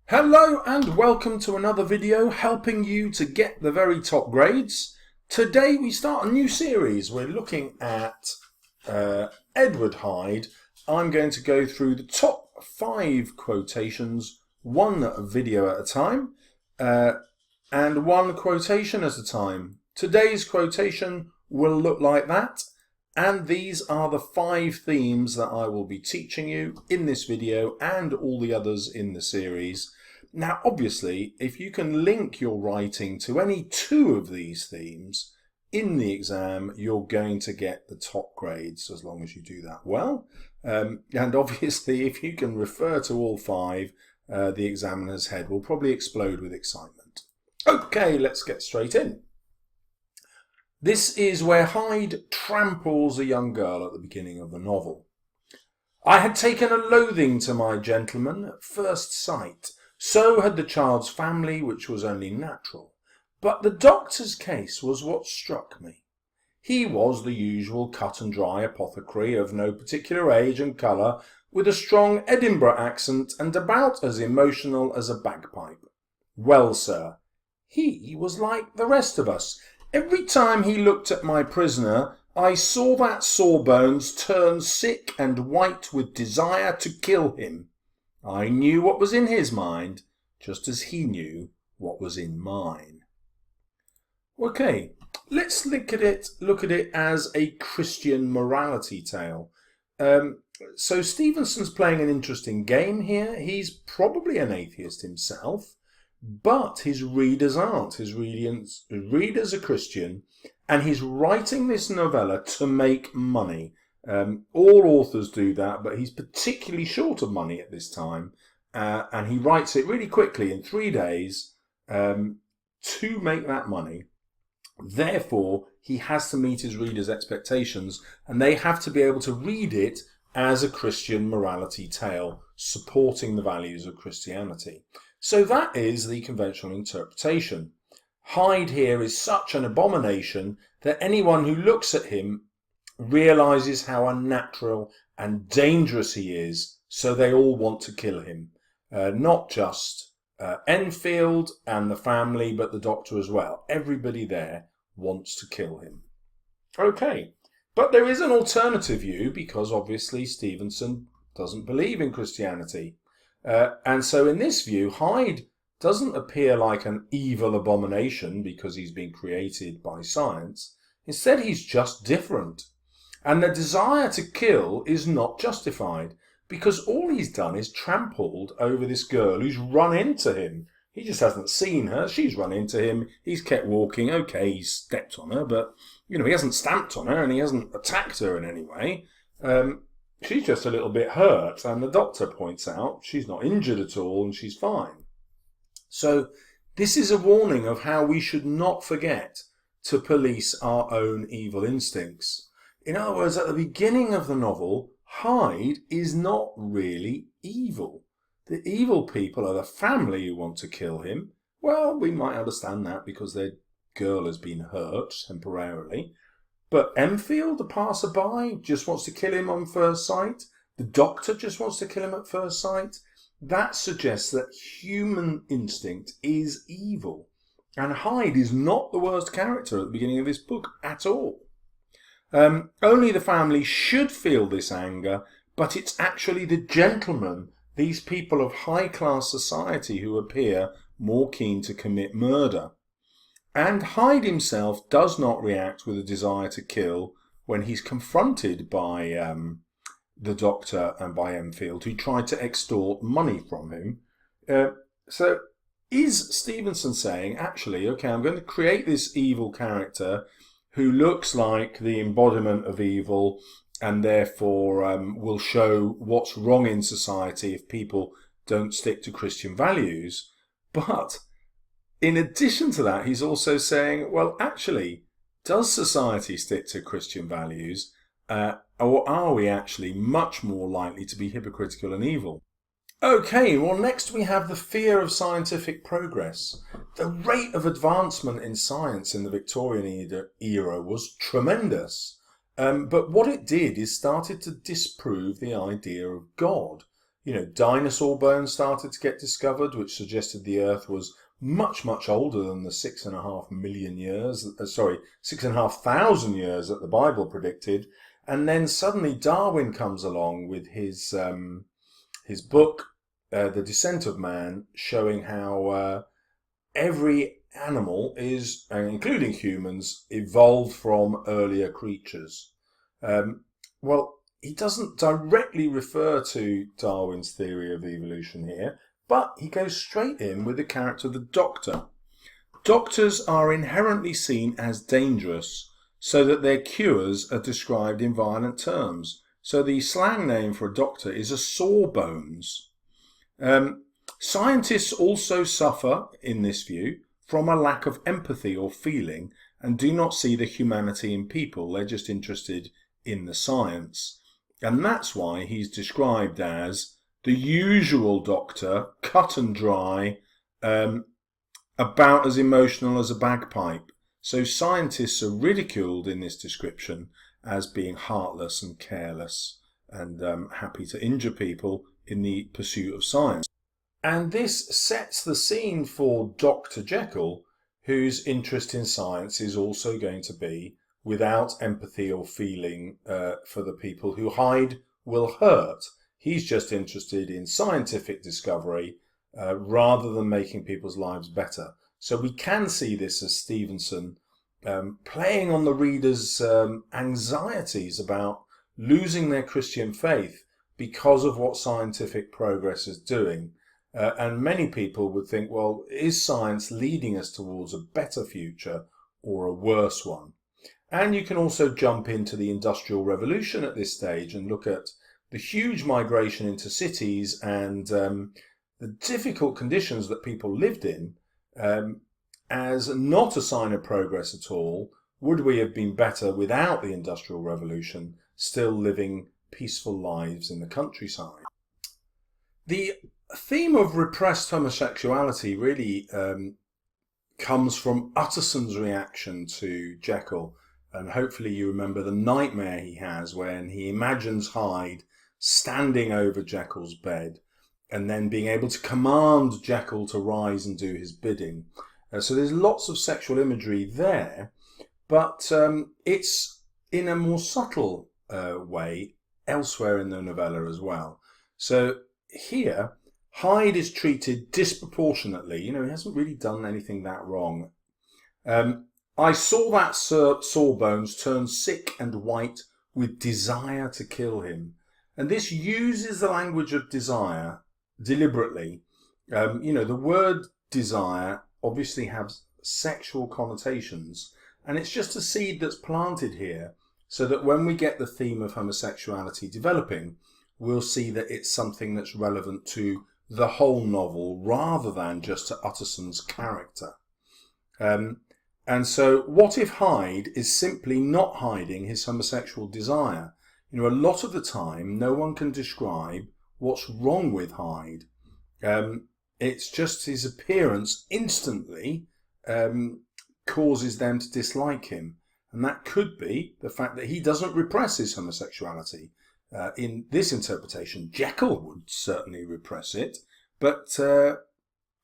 Hello and welcome to another video helping you to get the very top grades. Today we start a new series. We're looking at Edward Hyde. I'm going to go through the top 5 quotations, one video at a time, and one quotation at a time. Today's quotation will look like that, and these are the 5 themes that I will be teaching you in this video and all the others in the series. Now, obviously, if you can link your writing to any 2 of these themes in the exam, you're going to get the top grades as long as you do that well. And obviously, if you can refer to all 5, the examiner's head will probably explode with excitement. Okay, let's get straight in. This is where Hyde tramples a young girl at the beginning of the novel. I had taken a loathing to my gentleman at first sight. So had the child's family, which was only natural. But the doctor's case was what struck me. He was the usual cut-and-dry apothecary of no particular age and colour, with a strong Edinburgh accent and about as emotional as a bagpipe. Well, sir, he was like the rest of us. Every time he looked at my prisoner, I saw that Sawbones turn sick and white with desire to kill him. I knew what was in his mind, just as he knew what was in mine. Okay, let's look at it as a Christian morality tale. So Stevenson's playing an interesting game here. He's probably an atheist himself, but his readers aren't. His readers are Christian, and he's writing this novella to make money. All authors do that, but he's particularly short of money at this time, and he writes it really quickly in 3 days to make that money. Therefore, he has to meet his readers' expectations, and they have to be able to read it as a Christian morality tale, supporting the values of Christianity. So that is the conventional interpretation. Hyde here is such an abomination that anyone who looks at him realizes how unnatural and dangerous he is, so they all want to kill him. Not just Enfield and the family, but the doctor as well. Everybody there wants to kill him. Okay, but there is an alternative view, because obviously Stevenson doesn't believe in Christianity. And so in this view, Hyde doesn't appear like an evil abomination because he's been created by science. Instead, he's just different. And the desire to kill is not justified, because all he's done is trampled over this girl who's run into him. He just hasn't seen her. She's run into him. He's kept walking. Okay, he's stepped on her, but he hasn't stamped on her and he hasn't attacked her in any way. She's just a little bit hurt, and the doctor points out she's not injured at all and she's fine. So this is a warning of how we should not forget to police our own evil instincts. In other words, at the beginning of the novel, Hyde is not really evil. The evil people are the family who want to kill him. Well, we might understand that because their girl has been hurt temporarily. But Enfield, the passerby, just wants to kill him on first sight. The doctor just wants to kill him at first sight. That suggests that human instinct is evil. And Hyde is not the worst character at the beginning of this book at all. Only the family should feel this anger, but it's actually the gentlemen, these people of high-class society, who appear more keen to commit murder. And Hyde himself does not react with a desire to kill when he's confronted by the doctor and by Enfield, who tried to extort money from him. So is Stevenson saying, actually, okay, I'm going to create this evil character who looks like the embodiment of evil, and therefore will show what's wrong in society if people don't stick to Christian values? But in addition to that, he's also saying, well, actually, does society stick to Christian values, or are we actually much more likely to be hypocritical and evil? Okay, well, next we have the fear of scientific progress. The rate of advancement in science in the Victorian era was tremendous. But what it did is started to disprove the idea of God. Dinosaur bones started to get discovered, which suggested the Earth was much, much older than the 6,500 years that the Bible predicted. And then suddenly Darwin comes along with his book, The Descent of Man, showing how every animal is, including humans, evolved from earlier creatures. Well, he doesn't directly refer to Darwin's theory of evolution here, but he goes straight in with the character of the Doctor. Doctors are inherently seen as dangerous, so that their cures are described in violent terms. So the slang name for a doctor is a sawbones. Scientists also suffer, in this view, from a lack of empathy or feeling and do not see the humanity in people. They're just interested in the science. And that's why he's described as the usual doctor, cut and dry, about as emotional as a bagpipe. So scientists are ridiculed in this description as being heartless and careless and happy to injure people in the pursuit of science. And this sets the scene for Dr. Jekyll, whose interest in science is also going to be without empathy or feeling for the people who Hyde will hurt. He's just interested in scientific discovery rather than making people's lives better. So we can see this as Stevenson playing on the reader's anxieties about losing their Christian faith because of what scientific progress is doing. And many people would think, well, is science leading us towards a better future or a worse one? And you can also jump into the Industrial Revolution at this stage and look at the huge migration into cities and the difficult conditions that people lived in as not a sign of progress at all. Would we have been better without the Industrial Revolution, still living peaceful lives in the countryside? The theme of repressed homosexuality really comes from Utterson's reaction to Jekyll. And hopefully you remember the nightmare he has when he imagines Hyde standing over Jekyll's bed and then being able to command Jekyll to rise and do his bidding. So there's lots of sexual imagery there, but it's in a more subtle way elsewhere in the novella as well. So here, Hyde is treated disproportionately. He hasn't really done anything that wrong. I saw that Sawbones turn sick and white with desire to kill him. And this uses the language of desire deliberately. The word desire obviously has sexual connotations, and it's just a seed that's planted here so that when we get the theme of homosexuality developing, we'll see that it's something that's relevant to the whole novel rather than just to Utterson's character. And so what if Hyde is simply not hiding his homosexual desire? A lot of the time, no one can describe what's wrong with Hyde. It's just his appearance instantly causes them to dislike him. And that could be the fact that he doesn't repress his homosexuality. In this interpretation, Jekyll would certainly repress it, but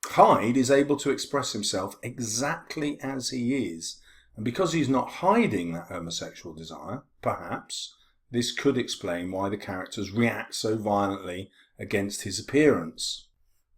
Hyde is able to express himself exactly as he is. And because he's not hiding that homosexual desire, perhaps, this could explain why the characters react so violently against his appearance.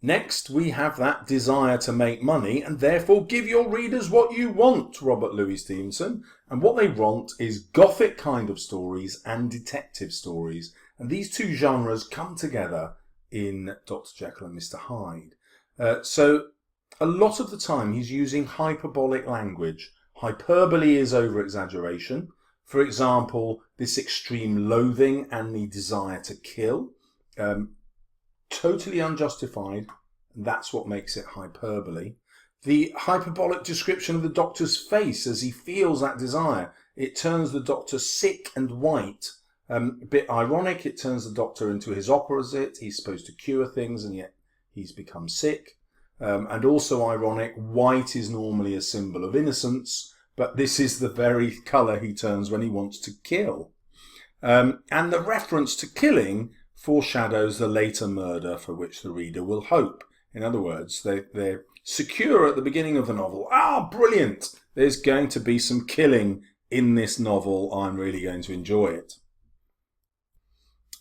Next, we have that desire to make money and therefore give your readers what you want, Robert Louis Stevenson. And what they want is Gothic kind of stories and detective stories. And these two genres come together in Dr. Jekyll and Mr. Hyde. So a lot of the time he's using hyperbolic language. Hyperbole is over-exaggeration. For example, this extreme loathing and the desire to kill. Totally unjustified. That's what makes it hyperbole. The hyperbolic description of the Doctor's face as he feels that desire. It turns the Doctor sick and white. A bit ironic, it turns the Doctor into his opposite. He's supposed to cure things and yet he's become sick. And also ironic, white is normally a symbol of innocence, but this is the very colour he turns when he wants to kill. And the reference to killing foreshadows the later murder for which the reader will hope. In other words, they're secure at the beginning of the novel. Ah, brilliant! There's going to be some killing in this novel. I'm really going to enjoy it.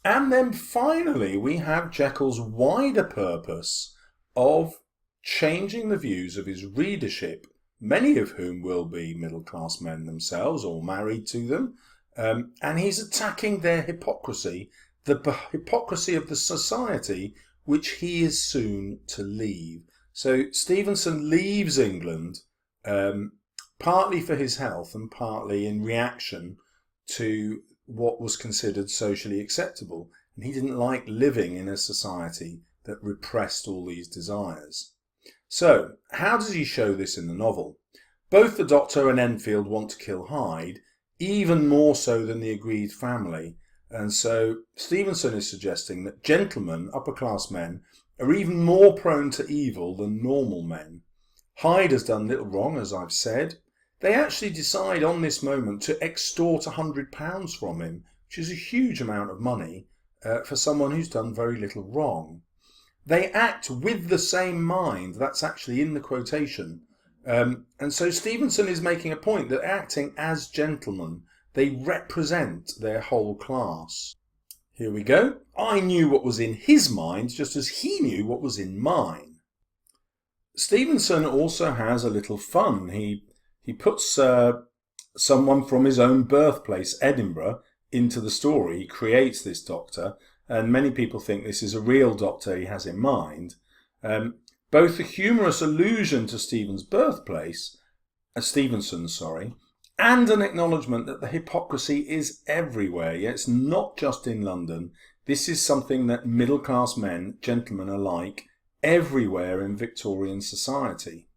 And then finally, we have Jekyll's wider purpose of changing the views of his readership, many of whom will be middle-class men themselves or married to them, and he's attacking their hypocrisy, the hypocrisy of the society which he is soon to leave. So Stevenson leaves England partly for his health and partly in reaction to what was considered socially acceptable. And he didn't like living in a society that repressed all these desires. So, how does he show this in the novel? Both the Doctor and Enfield want to kill Hyde, even more so than the aggrieved family. And so Stevenson is suggesting that gentlemen, upper-class men, are even more prone to evil than normal men. Hyde has done little wrong, as I've said. They actually decide on this moment to extort £100 from him, which is a huge amount of money for someone who's done very little wrong. They act with the same mind. That's actually in the quotation. And so Stevenson is making a point that acting as gentlemen, they represent their whole class. Here we go. I knew what was in his mind just as he knew what was in mine. Stevenson also has a little fun. He puts someone from his own birthplace, Edinburgh, into the story. He creates this doctor, and many people think this is a real doctor he has in mind. Both the humorous allusion to Stevenson's birthplace, and an acknowledgement that the hypocrisy is everywhere. Yeah, it's not just in London. This is something that middle-class men, gentlemen alike, everywhere in Victorian society.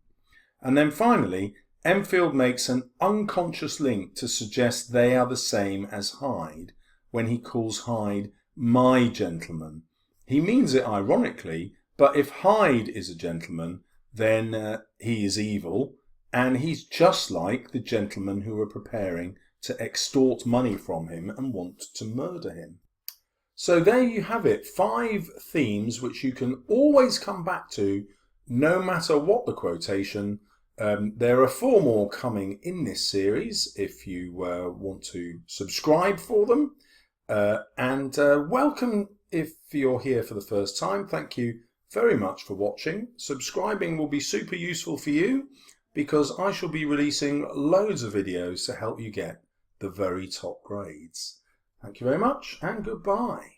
And then finally, Enfield makes an unconscious link to suggest they are the same as Hyde when he calls Hyde my gentleman. He means it ironically, but if Hyde is a gentleman, then he is evil, and he's just like the gentlemen who are preparing to extort money from him and want to murder him. So there you have it, 5 themes which you can always come back to no matter what the quotation. There are 4 more coming in this series if you want to subscribe for them. And welcome if you're here for the first time. Thank you very much for watching. Subscribing will be super useful for you because I shall be releasing loads of videos to help you get the very top grades. Thank you very much and goodbye.